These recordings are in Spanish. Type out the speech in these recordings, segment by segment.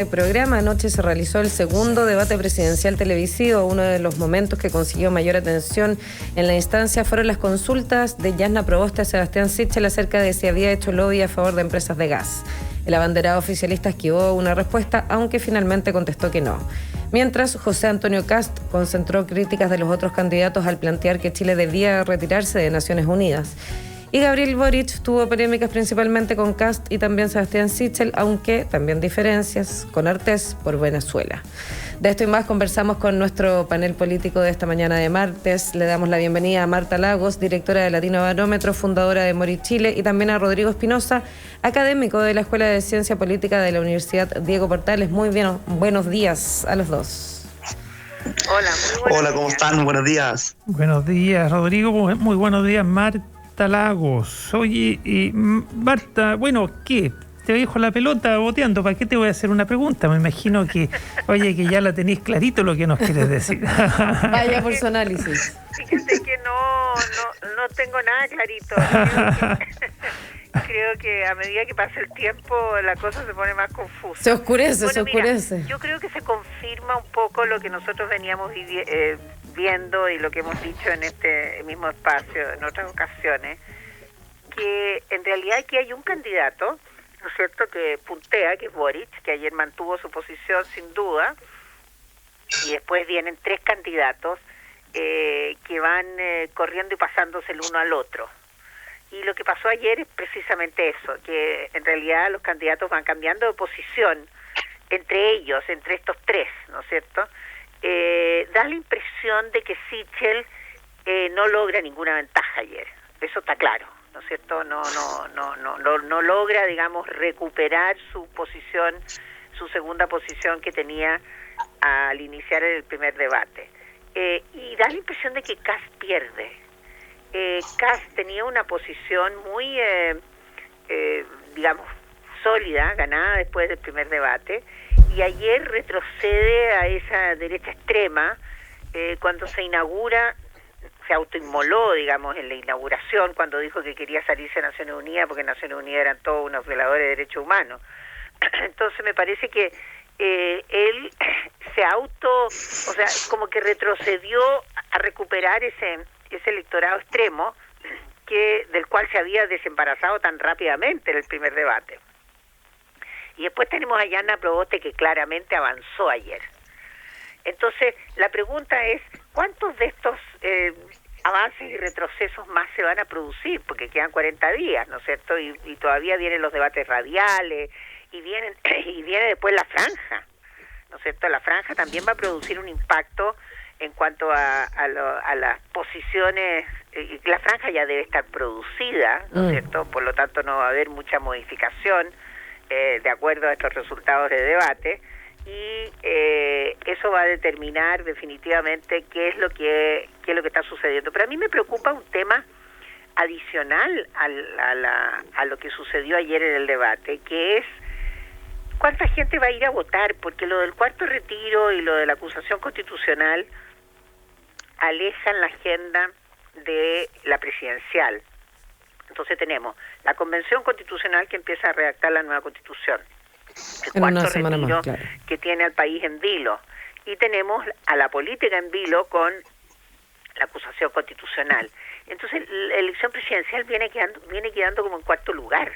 El programa anoche se realizó el segundo debate presidencial televisivo. Uno de los momentos que consiguió mayor atención en la instancia fueron las consultas de Yasna Proboste a Sebastián Sichel acerca de si había hecho lobby a favor de empresas de gas. El abanderado oficialista esquivó una respuesta, aunque finalmente contestó que no. Mientras, José Antonio Kast concentró críticas de los otros candidatos al plantear que Chile debía retirarse de Naciones Unidas. Y Gabriel Boric tuvo polémicas principalmente con Kast y también Sebastián Sichel, aunque también diferencias con Artés por Venezuela. De esto y más conversamos con nuestro panel político de esta mañana de martes. Le damos la bienvenida a Marta Lagos, directora de Latino Barómetro, fundadora de Mori Chile, y también a Rodrigo Espinosa, académico de la Escuela de Ciencia Política de la Universidad Diego Portales. Muy bien, buenos días a los dos. Hola, muy buenos Hola, ¿cómo días. están? Buenos días. Buenos días, Rodrigo. Muy buenos días, Marta Lagos. Oye, Marta, bueno, ¿qué? Te dejo la pelota boteando. ¿Para qué te voy a hacer una pregunta? Me imagino que, oye, que ya la tenéis clarito lo que nos quieres decir. Vaya por su análisis. Fíjate que no tengo nada clarito. Creo que a medida que pasa el tiempo la cosa se pone más confusa. Se oscurece, Bueno, se oscurece. Mira, yo creo que se confirma un poco lo que nosotros veníamos viendo y lo que hemos dicho en este mismo espacio en otras ocasiones, que en realidad aquí hay un candidato, ¿no es cierto?, que puntea, que es Boric, que ayer mantuvo su posición sin duda, y después vienen tres candidatos que van corriendo y pasándose el uno al otro. Y lo que pasó ayer es precisamente eso, que en realidad los candidatos van cambiando de posición entre ellos, entre estos tres, ¿no es cierto? Da la impresión de que Sichel no logra ninguna ventaja ayer, eso está claro, ¿no es cierto? No logra, digamos, recuperar su posición, su segunda posición que tenía al iniciar el primer debate. Y da la impresión de que Kast pierde. Kast tenía una posición muy, digamos, sólida, ganada después del primer debate, y ayer retrocede a esa derecha extrema. Cuando se inaugura, se autoinmoló, digamos, en la inauguración, cuando dijo que quería salirse de Naciones Unidas, porque Naciones Unidas eran todos unos violadores de derechos humanos. Entonces me parece que él se o sea, como que retrocedió a recuperar ese electorado extremo del cual se había desembarazado tan rápidamente en el primer debate. Y después tenemos a Yasna Proboste, que claramente avanzó ayer. Entonces, la pregunta es, ¿cuántos de estos avances y retrocesos más se van a producir? Porque quedan 40 días, ¿no es cierto? Y todavía vienen los debates radiales, y viene después la franja, ¿no es cierto? La franja también va a producir un impacto en cuanto a las posiciones. La franja ya debe estar producida, ¿no es cierto? Por lo tanto no va a haber mucha modificación de acuerdo a estos resultados de debate, y eso va a determinar definitivamente qué es lo que está sucediendo. Pero a mí me preocupa un tema adicional a lo que sucedió ayer en el debate, que es cuánta gente va a ir a votar, porque lo del cuarto retiro y lo de la acusación constitucional alejan la agenda de la presidencial. Entonces tenemos la Convención Constitucional, que empieza a redactar la nueva Constitución, el cuarto retiro más, claro, que tiene al país en vilo, y tenemos a la política en vilo con la acusación constitucional. Entonces la elección presidencial viene quedando como en cuarto lugar.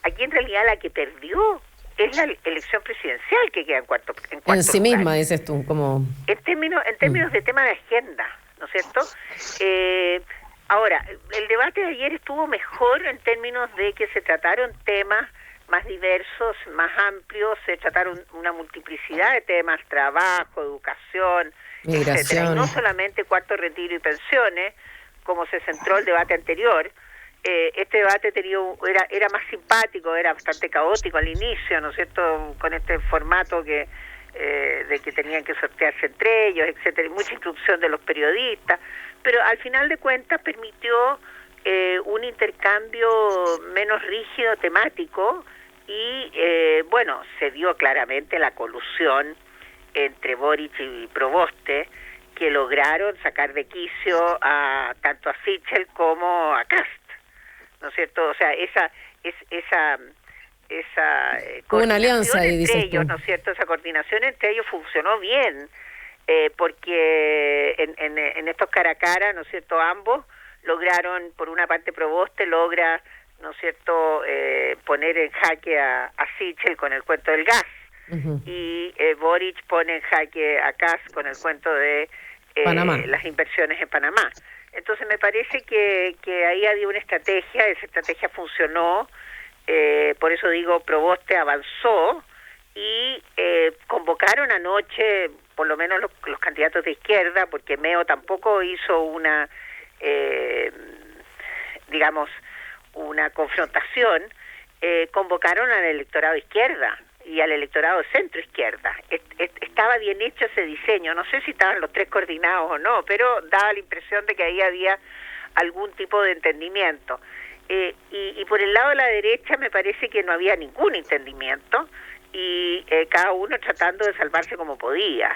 Aquí en realidad la que perdió es la elección presidencial, que queda en cuarto en sí lugar. Misma, dices tú, como en términos de tema de agenda, ¿no es cierto? Ahora, el debate de ayer estuvo mejor en términos de que se trataron temas más diversos, más amplios, se trataron una multiplicidad de temas: trabajo, educación, etcétera, y no solamente cuarto retiro y pensiones, como se centró el debate anterior. Este debate era más simpático, era bastante caótico al inicio, ¿no es cierto?, con este formato de que tenían que sortearse entre ellos, etcétera, y mucha instrucción de los periodistas, pero al final de cuentas permitió un intercambio menos rígido, temático, y bueno, se vio claramente la colusión entre Boric y Proboste, que lograron sacar de quicio tanto a Sichel como a Kast, ¿no es cierto? O sea, esa una alianza ahí, entre dices ellos, tú. ¿no es cierto? Esa coordinación entre ellos funcionó bien, porque en estos cara a cara, ¿no es cierto? Ambos lograron, por una parte Proboste logra, ¿no es cierto?, poner en jaque a Sichel con el cuento del gas, y Boric pone en jaque a Kast con el cuento de las inversiones en Panamá. Entonces me parece que ahí había una estrategia, esa estrategia funcionó, por eso digo, Proboste avanzó, y convocaron anoche, por lo menos los candidatos de izquierda, porque Meo tampoco hizo una, digamos, una confrontación, convocaron al electorado de izquierda y al electorado de centro izquierda. Estaba bien hecho ese diseño, no sé si estaban los tres coordinados o no, pero daba la impresión de que ahí había algún tipo de entendimiento. Y por el lado de la derecha me parece que no había ningún entendimiento, y cada uno tratando de salvarse como podía.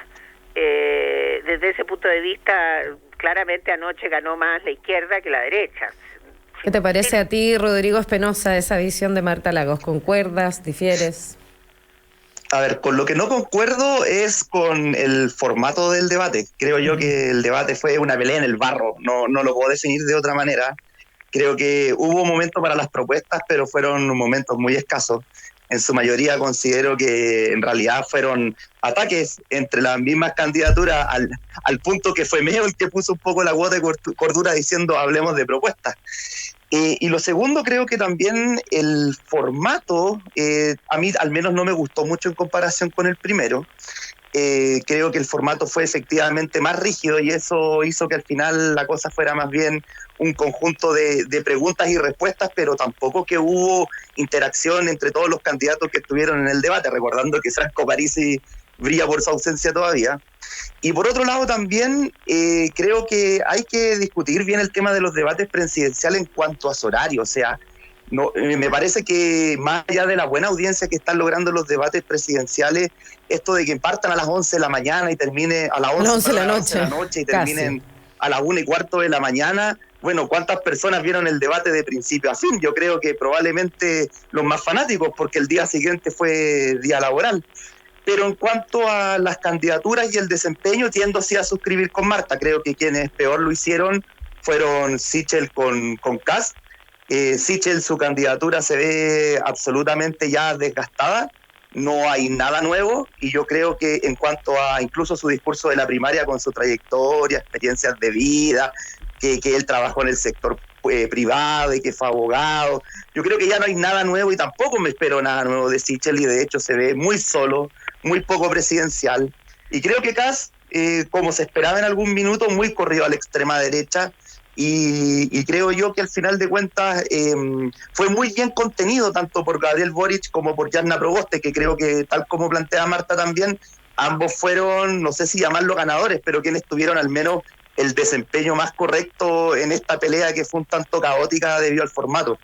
Desde ese punto de vista, claramente anoche ganó más la izquierda que la derecha. ¿Qué te parece a ti, Rodrigo Espinosa, esa visión de Marta Lagos? ¿Concuerdas? ¿Difieres? A ver, con lo que no concuerdo es con el formato del debate. Creo yo que el debate fue una pelea en el barro, no lo puedo definir de otra manera. Creo que hubo momentos para las propuestas, pero fueron momentos muy escasos. En su mayoría considero que en realidad fueron ataques entre las mismas candidaturas, al punto que fue Meo el que puso un poco la cuota de cordura diciendo hablemos de propuestas. Y lo segundo, creo que también el formato, a mí al menos no me gustó mucho en comparación con el primero. Creo que el formato fue efectivamente más rígido, y eso hizo que al final la cosa fuera más bien un conjunto de preguntas y respuestas, pero tampoco que hubo interacción entre todos los candidatos que estuvieron en el debate, recordando que Franco Parisi brilla por su ausencia todavía. Y por otro lado también creo que hay que discutir bien el tema de los debates presidenciales en cuanto a su horario. O sea, no, me parece que más allá de la buena audiencia que están logrando los debates presidenciales, esto de que partan a las 11 de la mañana y termine a las 11 de la noche y terminen a las 1:15 de la mañana, bueno, ¿cuántas personas vieron el debate de principio a fin? Yo creo que probablemente los más fanáticos, porque el día siguiente fue día laboral. Pero en cuanto a las candidaturas y el desempeño, tiendo sí a suscribir con Marta. Creo que quienes peor lo hicieron fueron Sichel con Kast. Sichel, su candidatura se ve absolutamente ya desgastada, no hay nada nuevo, y yo creo que en cuanto a incluso su discurso de la primaria, con su trayectoria, experiencias de vida, que él trabajó en el sector privado y que fue abogado, yo creo que ya no hay nada nuevo, y tampoco me espero nada nuevo de Sichel, y de hecho se ve muy solo, muy poco presidencial, y creo que Kast, como se esperaba en algún minuto, muy corrido a la extrema derecha, y creo yo que al final de cuentas fue muy bien contenido tanto por Gabriel Boric como por Jasna Proboste, que creo que, tal como plantea Marta también, ambos fueron, no sé si llamarlos ganadores, pero quienes tuvieron al menos el desempeño más correcto en esta pelea que fue un tanto caótica debido al formato.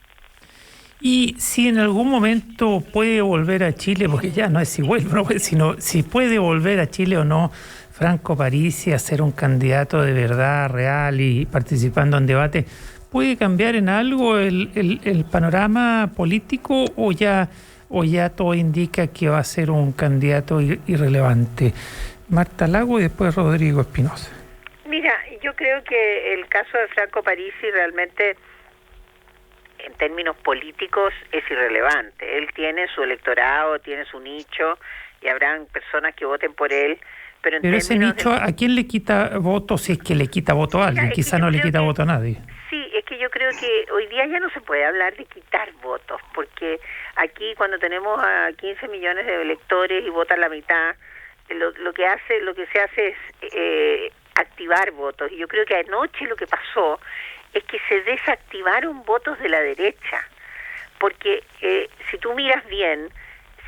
Y si en algún momento puede volver a Chile, porque ya no es si vuelve, no, sino si puede volver a Chile o no, Franco Parisi a ser un candidato de verdad, real y participando en debate, ¿puede cambiar en algo el panorama político, o ya todo indica que va a ser un candidato irrelevante? Marta Lagos y después Rodrigo Espinosa. Mira, yo creo que el caso de Franco Parisi realmente, en términos políticos, es irrelevante. Él tiene su electorado, tiene su nicho, y habrán personas que voten por él. Pero ese nicho, ¿a quién le quita votos? Si es que le quita voto a alguien, quizá no le quita voto a nadie. Sí, es que yo creo que hoy día ya no se puede hablar de quitar votos, porque aquí cuando tenemos a 15 millones de electores y votan la mitad, lo que se hace es activar votos. Y yo creo que anoche lo que pasó es que se desactivaron votos de la derecha, porque si tú miras bien,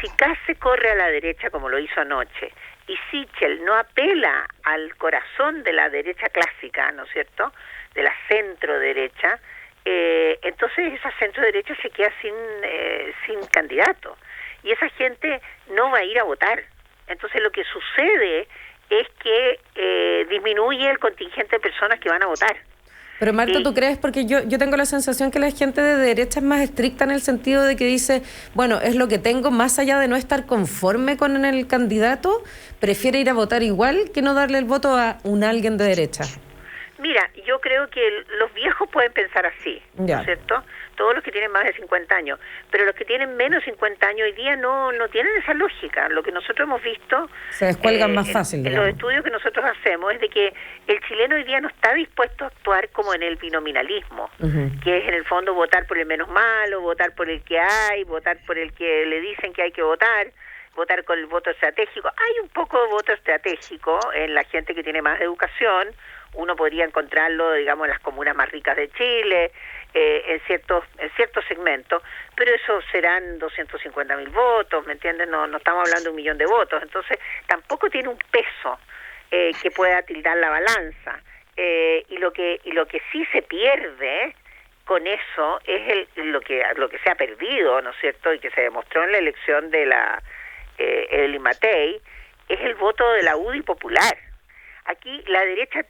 si Kast se corre a la derecha como lo hizo anoche, y Sichel no apela al corazón de la derecha clásica, ¿no es cierto?, de la centro derecha, entonces esa centro derecha se queda sin candidato, y esa gente no va a ir a votar. Entonces lo que sucede es que disminuye el contingente de personas que van a votar. Pero Marta, ¿tú crees? Porque yo tengo la sensación que la gente de derecha es más estricta en el sentido de que dice, bueno, es lo que tengo, más allá de no estar conforme con el candidato, prefiere ir a votar igual que no darle el voto a alguien de derecha. Mira, yo creo que los viejos pueden pensar así, ¿no es cierto? Todos los que tienen más de 50 años, pero los que tienen menos de 50 años hoy día no tienen esa lógica. Lo que nosotros hemos visto se descuelgan más fácil, en los estudios que nosotros hacemos es de que el chileno hoy día no está dispuesto a actuar como en el binominalismo, que es en el fondo votar por el menos malo, votar por el que hay, votar por el que le dicen que hay que votar con el voto estratégico. Hay un poco de voto estratégico en la gente que tiene más educación. Uno podría encontrarlo, digamos, en las comunas más ricas de Chile, en ciertos segmentos, pero eso serán 250.000 votos, ¿me entiendes? No estamos hablando de 1 millón de votos, entonces tampoco tiene un peso que pueda tildar la balanza. Y lo que sí se pierde con eso es lo que se ha perdido, ¿no es cierto? Y que se demostró en la elección de la Evelyn Matei, es el voto de la UDI popular. Aquí la derecha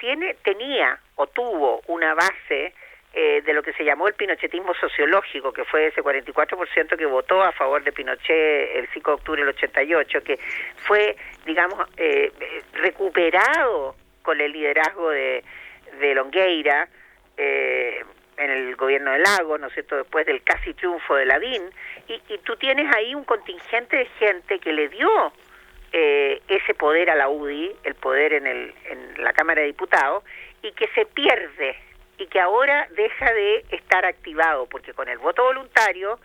tenía o tuvo una base de lo que se llamó el pinochetismo sociológico, que fue ese 44% que votó a favor de Pinochet el 5 de octubre del 88, que fue, digamos, recuperado con el liderazgo de Longueira en el gobierno de Lagos, ¿no es cierto?, después del casi triunfo de Lavín, y tú tienes ahí un contingente de gente que le dio ese poder a la UDI, el poder en la Cámara de Diputados, y que se pierde, y que ahora deja de estar activado, porque con el voto voluntario,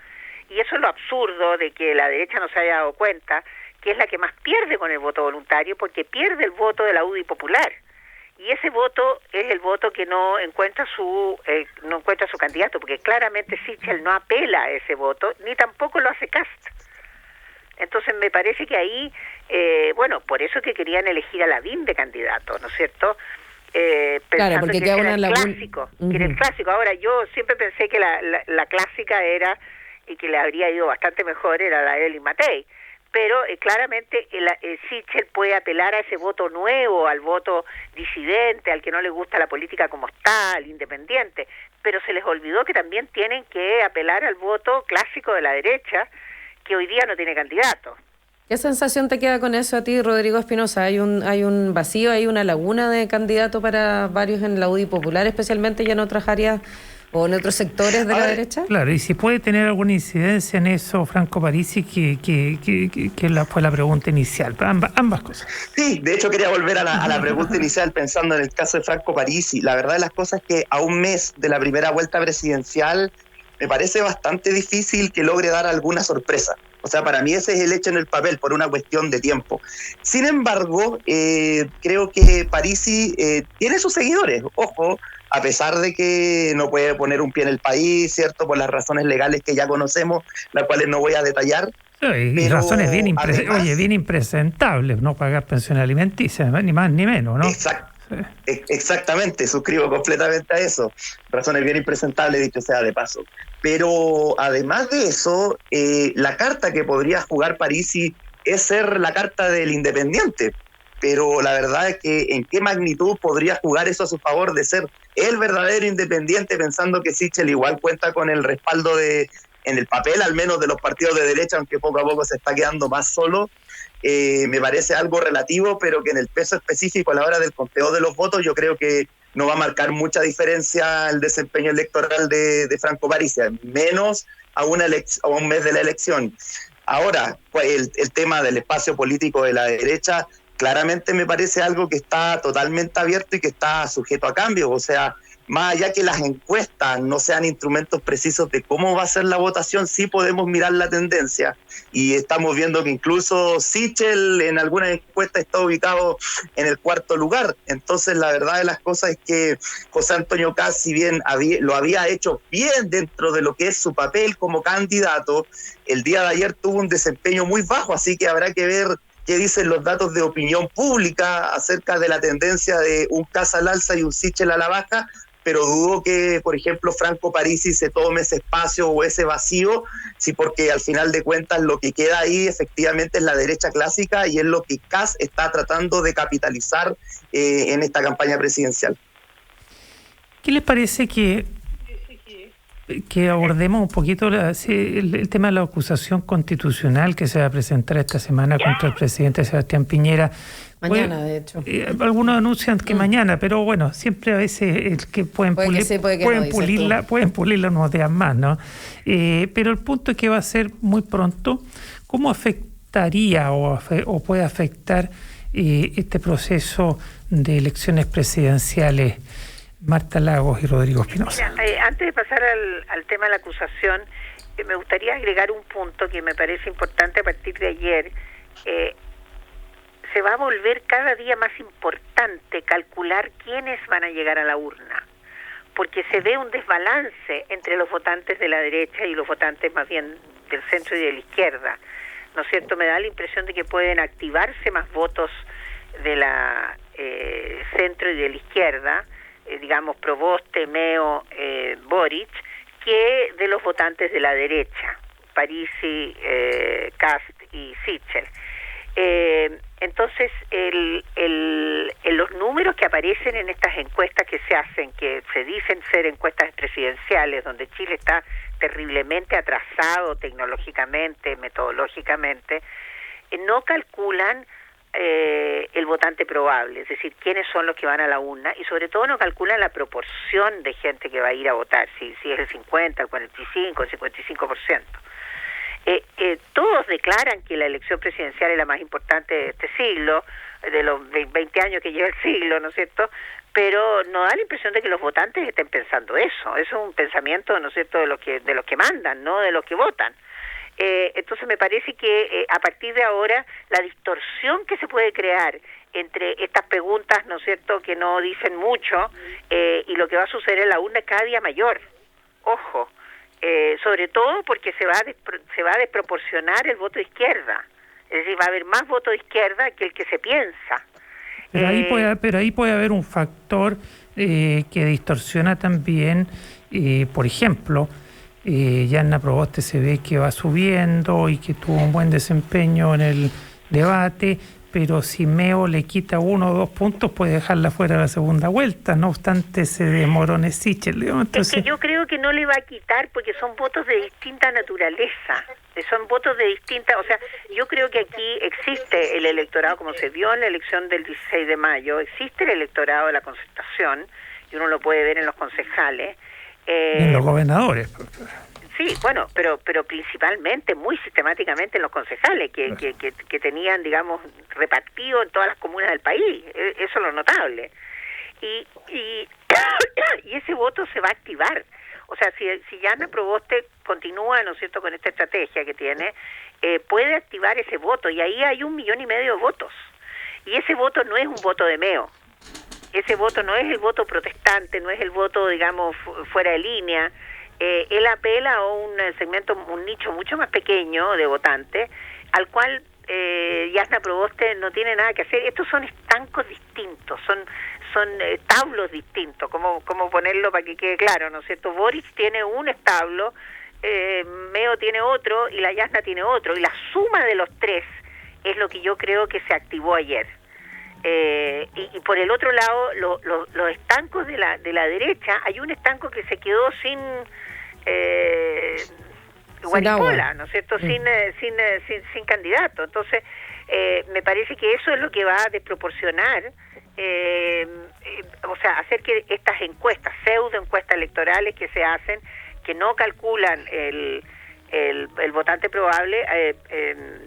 y eso es lo absurdo de que la derecha no se haya dado cuenta, que es la que más pierde con el voto voluntario, porque pierde el voto de la UDI popular, y ese voto es el voto que no encuentra su candidato, porque claramente Sichel no apela a ese voto, ni tampoco lo hace Kast. Entonces me parece que ahí, por eso que querían elegir a Lavín de candidato, ¿no es cierto? Pensando porque que era el clásico, que era el clásico. Ahora, yo siempre pensé que la clásica era, y que le habría ido bastante mejor, era la Evelyn Matei, pero claramente Sichel puede apelar a ese voto nuevo, al voto disidente, al que no le gusta la política como está, al independiente, pero se les olvidó que también tienen que apelar al voto clásico de la derecha, que hoy día no tiene candidato. ¿Qué sensación te queda con eso a ti, Rodrigo Espinosa? ¿Hay un vacío, hay una laguna de candidato para varios en la UDI popular, especialmente ya en otras áreas o en otros sectores de la derecha? Claro, y si puede tener alguna incidencia en eso, Franco Parisi, que fue la pregunta inicial, ambas cosas. Sí, de hecho quería volver a la pregunta inicial pensando en el caso de Franco Parisi. La verdad de las cosas es que a un mes de la primera vuelta presidencial me parece bastante difícil que logre dar alguna sorpresa. O sea, para mí ese es el hecho en el papel, por una cuestión de tiempo. Sin embargo, creo que Parisi tiene sus seguidores, ojo, a pesar de que no puede poner un pie en el país, ¿cierto?, por las razones legales que ya conocemos, las cuales no voy a detallar. Y razones bien impresentables, no pagar pensión alimenticia, ni más ni menos, ¿no? Exactamente, suscribo completamente a eso. Razones bien impresentables, dicho sea de paso. Pero además de eso, la carta que podría jugar Parisi es ser la carta del independiente. Pero la verdad es que en qué magnitud podría jugar eso a su favor de ser el verdadero independiente, pensando que Sichel igual cuenta con el respaldo en el papel, al menos de los partidos de derecha, aunque poco a poco se está quedando más solo. Me parece algo relativo, pero que en el peso específico a la hora del conteo de los votos yo creo que no va a marcar mucha diferencia el desempeño electoral de Franco Parisi, menos a un mes de la elección. Ahora, pues el tema del espacio político de la derecha claramente me parece algo que está totalmente abierto y que está sujeto a cambios. O sea, más allá que las encuestas no sean instrumentos precisos de cómo va a ser la votación, sí podemos mirar la tendencia. Y estamos viendo que incluso Sichel en algunas encuestas está ubicado en el 4º lugar. Entonces, la verdad de las cosas es que José Antonio Kast, si bien lo había hecho bien dentro de lo que es su papel como candidato, el día de ayer tuvo un desempeño muy bajo, así que habrá que ver qué dicen los datos de opinión pública acerca de la tendencia de un Kast al alza y un Sichel a la baja, pero dudo que, por ejemplo, Franco Parisi se tome ese espacio o ese vacío, sí, porque al final de cuentas lo que queda ahí efectivamente es la derecha clásica y es lo que Kast está tratando de capitalizar en esta campaña presidencial. ¿Qué les parece que abordemos un poquito el tema de la acusación constitucional que se va a presentar esta semana contra el presidente Sebastián Piñera? Mañana, de hecho. Algunos anuncian que mañana, pero bueno, siempre a veces el que pueden pulirla unos días más, ¿no? Pero el punto es que va a ser muy pronto. ¿Cómo afectaría o puede afectar este proceso de elecciones presidenciales, Marta Lagos y Rodrigo Espinosa? Mira, antes de pasar al tema de la acusación, me gustaría agregar un punto que me parece importante a partir de ayer. Se va a volver cada día más importante calcular quiénes van a llegar a la urna, porque se ve un desbalance entre los votantes de la derecha y los votantes más bien del centro y de la izquierda, ¿no es cierto? Me da la impresión de que pueden activarse más votos de la centro y de la izquierda, digamos Proboste, Meo, Boric, que de los votantes de la derecha, Parisi, Kast y Sichel. Entonces, los números que aparecen en estas encuestas que se hacen, que se dicen ser encuestas presidenciales, donde Chile está terriblemente atrasado tecnológicamente, metodológicamente, no calculan el votante probable, es decir, quiénes son los que van a la urna, y sobre todo no calculan la proporción de gente que va a ir a votar, si es el 50, el 45, el 55%. Todos declaran que la elección presidencial es la más importante de este siglo, de los 20 años que lleva el siglo, ¿no es cierto? Pero no da la impresión de que los votantes estén pensando eso. Eso es un pensamiento, ¿no es cierto?, de los que mandan, no de los que votan. Entonces me parece que a partir de ahora la distorsión que se puede crear entre estas preguntas, ¿no es cierto?, que no dicen mucho, y lo que va a suceder en la urna es cada día mayor. Ojo. Sobre todo porque se va a desproporcionar el voto de izquierda, es decir, va a haber más voto de izquierda que el que se piensa. Pero ahí puede haber un factor que distorsiona también, por ejemplo, Yanna Proboste se ve que va subiendo y que tuvo un buen desempeño en el debate, pero si Meo le quita 1 o 2 puntos puede dejarla fuera de la segunda vuelta, no obstante se desmorone Sichel. Entonces, es que yo creo que no le va a quitar porque son votos de distinta naturaleza, son votos de distinta, o sea, yo creo que aquí existe el electorado, como se vio en la elección del 16 de mayo, existe el electorado de la Concertación, y uno lo puede ver en los concejales. En los gobernadores. Sí, bueno, pero principalmente, muy sistemáticamente en los concejales, que tenían, digamos, repartido en todas las comunas del país. Eso es lo notable. Y ese voto se va a activar. O sea, si Yanna Proboste continúa, ¿no es cierto?, con esta estrategia que tiene, puede activar ese voto. Y ahí hay 1,5 millones de votos. Y ese voto no es un voto de Meo. Ese voto no es el voto protestante, no es el voto, digamos, fuera de línea. Él apela a un segmento, un nicho mucho más pequeño de votantes, al cual Yanna Proboste no tiene nada que hacer. Estos son estancos distintos, son establos distintos, como ponerlo para que quede claro, ¿no es cierto? Boric tiene un establo, Meo tiene otro y la Yanna tiene otro, y la suma de los tres es lo que yo creo que se activó ayer. Y por el otro lado, los estancos de la derecha, hay un estanco que se quedó sin guaripola, ¿no es cierto? Sin candidato. Entonces, me parece que eso es lo que va a desproporcionar, o sea, hacer que estas encuestas, pseudo encuestas electorales que se hacen, que no calculan el votante probable,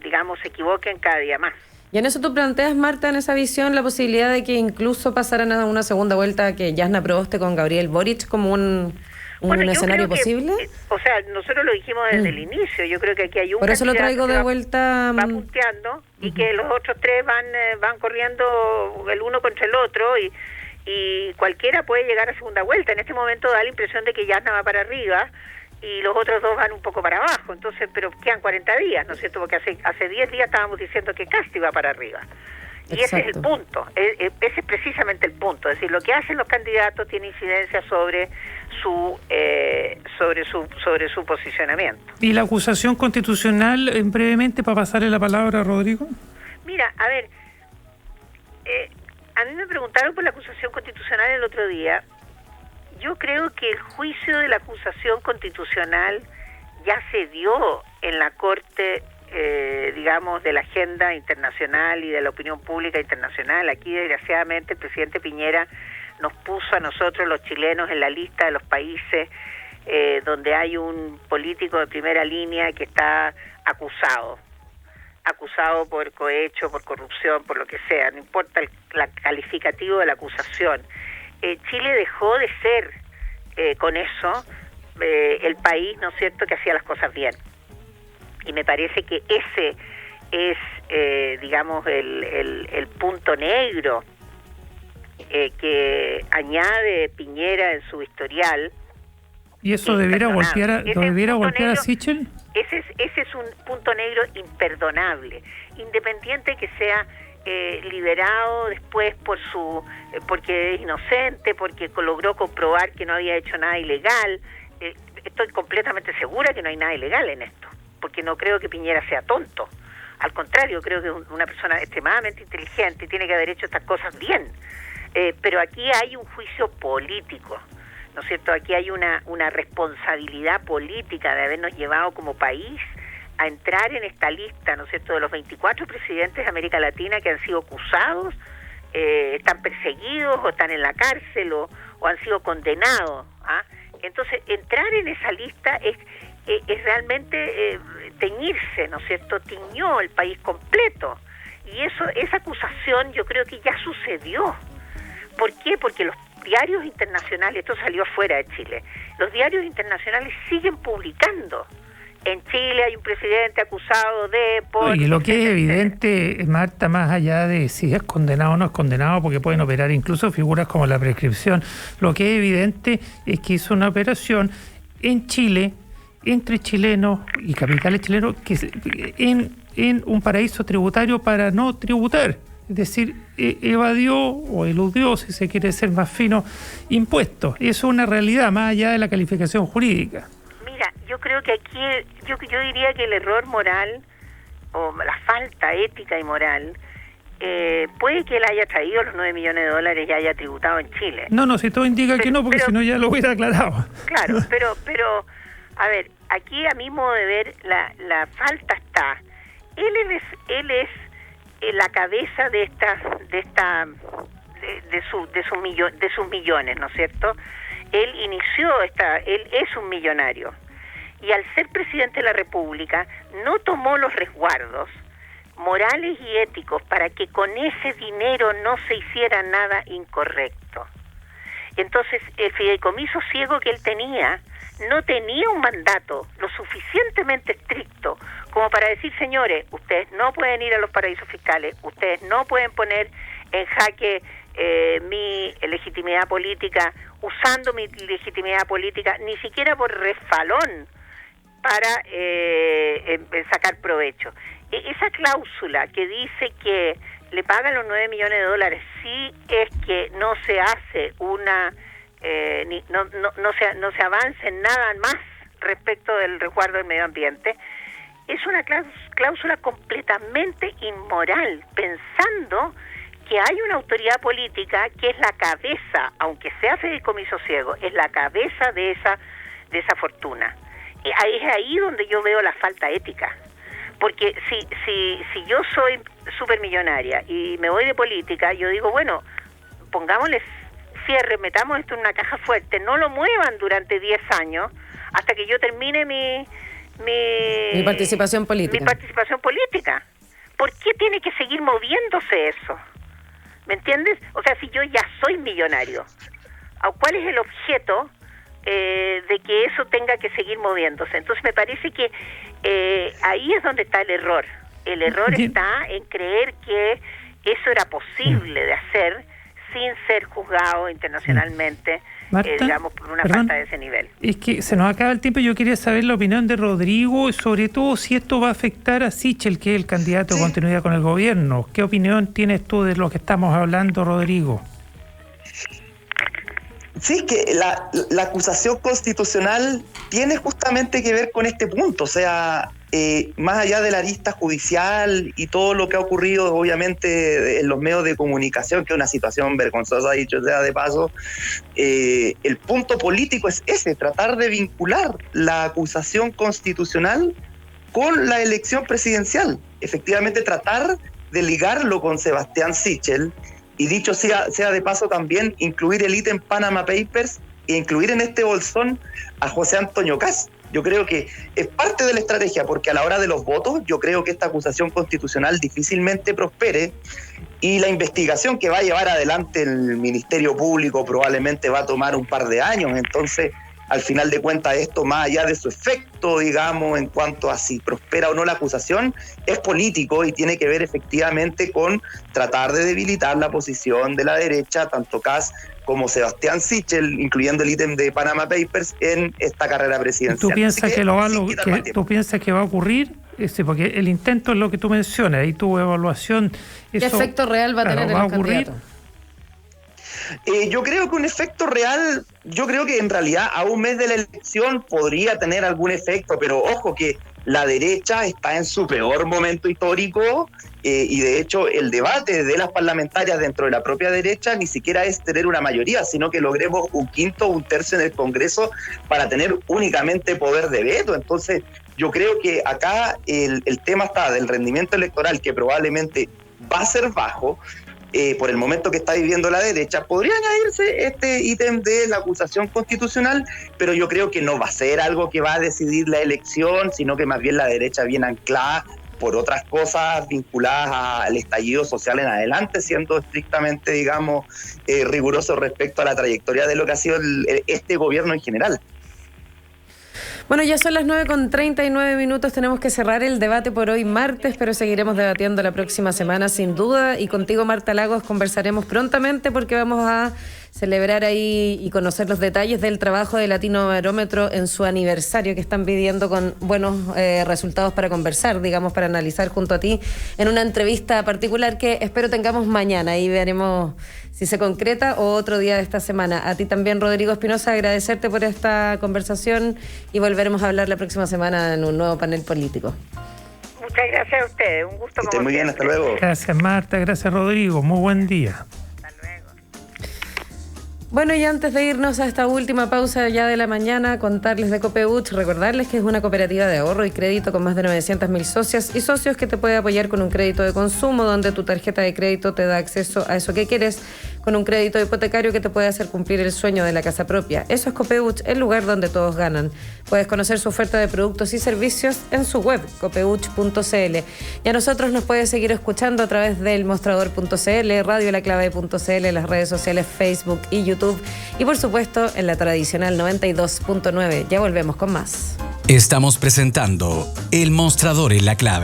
digamos, se equivoquen cada día más. Y en eso tú planteas, Marta, en esa visión, la posibilidad de que incluso pasaran a una segunda vuelta, que Yanna Proboste con Gabriel Boric como un escenario posible. O sea, nosotros lo dijimos desde el inicio. Yo creo que aquí hay un por eso lo traigo de vuelta. Va punteando y que los otros tres van corriendo el uno contra el otro y cualquiera puede llegar a segunda vuelta. En este momento da la impresión de que Yanna va para arriba y los otros dos van un poco para abajo. Entonces, pero quedan 40 días, ¿no es cierto? Porque hace 10 días estábamos diciendo que Casti va para arriba. Y Exacto. Ese es el punto, ese es precisamente el punto, es decir, lo que hacen los candidatos tiene incidencia sobre su posicionamiento. ¿Y la acusación constitucional, brevemente, para pasarle la palabra a Rodrigo? Mira, a ver, a mí me preguntaron por la acusación constitucional el otro día, yo creo que el juicio de la acusación constitucional ya se dio en la Corte, digamos, de la agenda internacional y de la opinión pública internacional. Aquí, desgraciadamente, el presidente Piñera nos puso a nosotros, los chilenos, en la lista de los países donde hay un político de primera línea que está acusado por cohecho, por corrupción, por lo que sea, no importa el calificativo de la acusación. Chile dejó de ser, con eso, el país, ¿no es cierto?, que hacía las cosas bien. Y me parece que ese es, digamos, el punto negro que añade Piñera en su historial. ¿Y eso debiera golpear a Sichel? Ese es un punto negro imperdonable, independiente que sea liberado después porque es inocente, porque logró comprobar que no había hecho nada ilegal. Estoy completamente segura que no hay nada ilegal en esto, porque no creo que Piñera sea tonto. Al contrario, creo que es una persona extremadamente inteligente y tiene que haber hecho estas cosas bien. Pero aquí hay un juicio político, ¿no es cierto? Aquí hay una responsabilidad política de habernos llevado como país a entrar en esta lista, ¿no es cierto?, de los 24 presidentes de América Latina que han sido acusados, están perseguidos o están en la cárcel o han sido condenados. Entonces, entrar en esa lista es realmente teñirse, ¿no es cierto? Tiñó el país completo. Y esa acusación yo creo que ya sucedió. ¿Por qué? Porque los diarios internacionales, esto salió afuera de Chile, los diarios internacionales siguen publicando. En Chile hay un presidente acusado de... Y lo que es evidente, Marta, más allá de si es condenado o no es condenado, porque pueden operar incluso figuras como la prescripción, lo que es evidente es que hizo una operación en Chile, entre chilenos y capitales chilenos, que en un paraíso tributario para no tributar. Es decir, evadió o eludió, si se quiere ser más fino, impuestos. Eso es una realidad, más allá de la calificación jurídica. Mira, yo creo que aquí, yo diría que el error moral, o la falta ética y moral, puede que él haya traído los $9 millones y haya tributado en Chile. No, si todo indica que no, porque si no ya lo hubiera aclarado. Claro, pero a ver, aquí a mi modo de ver, la falta está. Él es la cabeza de sus millones, ¿no es cierto? Él él es un millonario, y al ser presidente de la República no tomó los resguardos morales y éticos para que con ese dinero no se hiciera nada incorrecto. Entonces, el fideicomiso ciego que él tenía no tenía un mandato lo suficientemente estricto como para decir, señores, ustedes no pueden ir a los paraísos fiscales, ustedes no pueden poner en jaque mi legitimidad política, usando mi legitimidad política, ni siquiera por refalón, para sacar provecho. Esa cláusula que dice que le pagan los $9 millones si es que no se hace no se avance en nada más respecto del resguardo del medio ambiente, es una cláusula completamente inmoral, pensando que hay una autoridad política que es la cabeza, aunque sea fideicomiso ciego, es la cabeza de esa fortuna. Es ahí donde yo veo la falta ética, porque si yo soy supermillonaria y me voy de política, yo digo, bueno, pongámosle cierre, metamos esto en una caja fuerte, no lo muevan durante 10 años hasta que yo termine mi participación política. Mi participación política. ¿Por qué tiene que seguir moviéndose eso? ¿Me entiendes? O sea, si yo ya soy millonario, ¿cuál es el objeto de que eso tenga que seguir moviéndose? Entonces me parece que ahí es donde está el error. El error está en creer que eso era posible de hacer sin ser juzgado internacionalmente, Marta, digamos, por una falta de ese nivel. Es que se nos acaba el tiempo y yo quería saber la opinión de Rodrigo, sobre todo si esto va a afectar a Sichel, que es el candidato de continuidad con el gobierno. ¿Qué opinión tienes tú de lo que estamos hablando, Rodrigo? Sí, que la acusación constitucional tiene justamente que ver con este punto. O sea, más allá de la arista judicial y todo lo que ha ocurrido obviamente en los medios de comunicación, que es una situación vergonzosa, dicho sea de paso, el punto político es ese, tratar de vincular la acusación constitucional con la elección presidencial. Efectivamente, tratar de ligarlo con Sebastián Sichel, y dicho sea de paso también incluir el ítem Panama Papers e incluir en este bolsón a José Antonio Kast. Yo creo que es parte de la estrategia, porque a la hora de los votos yo creo que esta acusación constitucional difícilmente prospere, y la investigación que va a llevar adelante el Ministerio Público probablemente va a tomar un par de años. Entonces, al final de cuentas, esto, más allá de su efecto, digamos, en cuanto a si prospera o no la acusación, es político y tiene que ver efectivamente con tratar de debilitar la posición de la derecha, tanto Kast como Sebastián Sichel, incluyendo el ítem de Panama Papers, en esta carrera presidencial. ¿Tú piensas ¿Tú piensas que va a ocurrir? Porque el intento es lo que tú mencionas, y tu evaluación... ¿Qué efecto real va a tener en el candidato? Yo creo que un efecto real, yo creo que en realidad a un mes de la elección podría tener algún efecto, pero ojo que la derecha está en su peor momento histórico, y de hecho el debate de las parlamentarias dentro de la propia derecha ni siquiera es tener una mayoría, sino que logremos un quinto o un tercio en el Congreso para tener únicamente poder de veto. Entonces yo creo que acá el tema está del rendimiento electoral, que probablemente va a ser bajo, por el momento que está viviendo la derecha. Podría añadirse este ítem de la acusación constitucional, pero yo creo que no va a ser algo que va a decidir la elección, sino que más bien la derecha viene anclada por otras cosas vinculadas al estallido social en adelante, siendo estrictamente, digamos, riguroso respecto a la trayectoria de lo que ha sido este gobierno en general. Bueno, ya son las 9:39, tenemos que cerrar el debate por hoy martes, pero seguiremos debatiendo la próxima semana sin duda, y contigo, Marta Lagos, conversaremos prontamente porque vamos a celebrar ahí y conocer los detalles del trabajo de Latinobarómetro en su aniversario, que están pidiendo con buenos resultados para conversar, digamos, para analizar junto a ti en una entrevista particular que espero tengamos mañana, y veremos si se concreta o otro día de esta semana. A ti también, Rodrigo Espinosa, agradecerte por esta conversación, y volveremos a hablar la próxima semana en un nuevo panel político. Muchas gracias a ustedes, un gusto. Que estén muy bien, hasta luego. Gracias, Marta, gracias, Rodrigo, muy buen día. Bueno, y antes de irnos a esta última pausa ya de la mañana, contarles de Copeuch, recordarles que es una cooperativa de ahorro y crédito con más de 900.000 socias y socios que te puede apoyar con un crédito de consumo, donde tu tarjeta de crédito te da acceso a eso que quieres, con un crédito hipotecario que te puede hacer cumplir el sueño de la casa propia. Eso es Copeuch, el lugar donde todos ganan. Puedes conocer su oferta de productos y servicios en su web, copeuch.cl. Y a nosotros nos puedes seguir escuchando a través del mostrador.cl, radiolaclave.cl, las redes sociales Facebook y YouTube, y por supuesto en la tradicional 92.9. Ya volvemos con más. Estamos presentando El Mostrador en la Clave.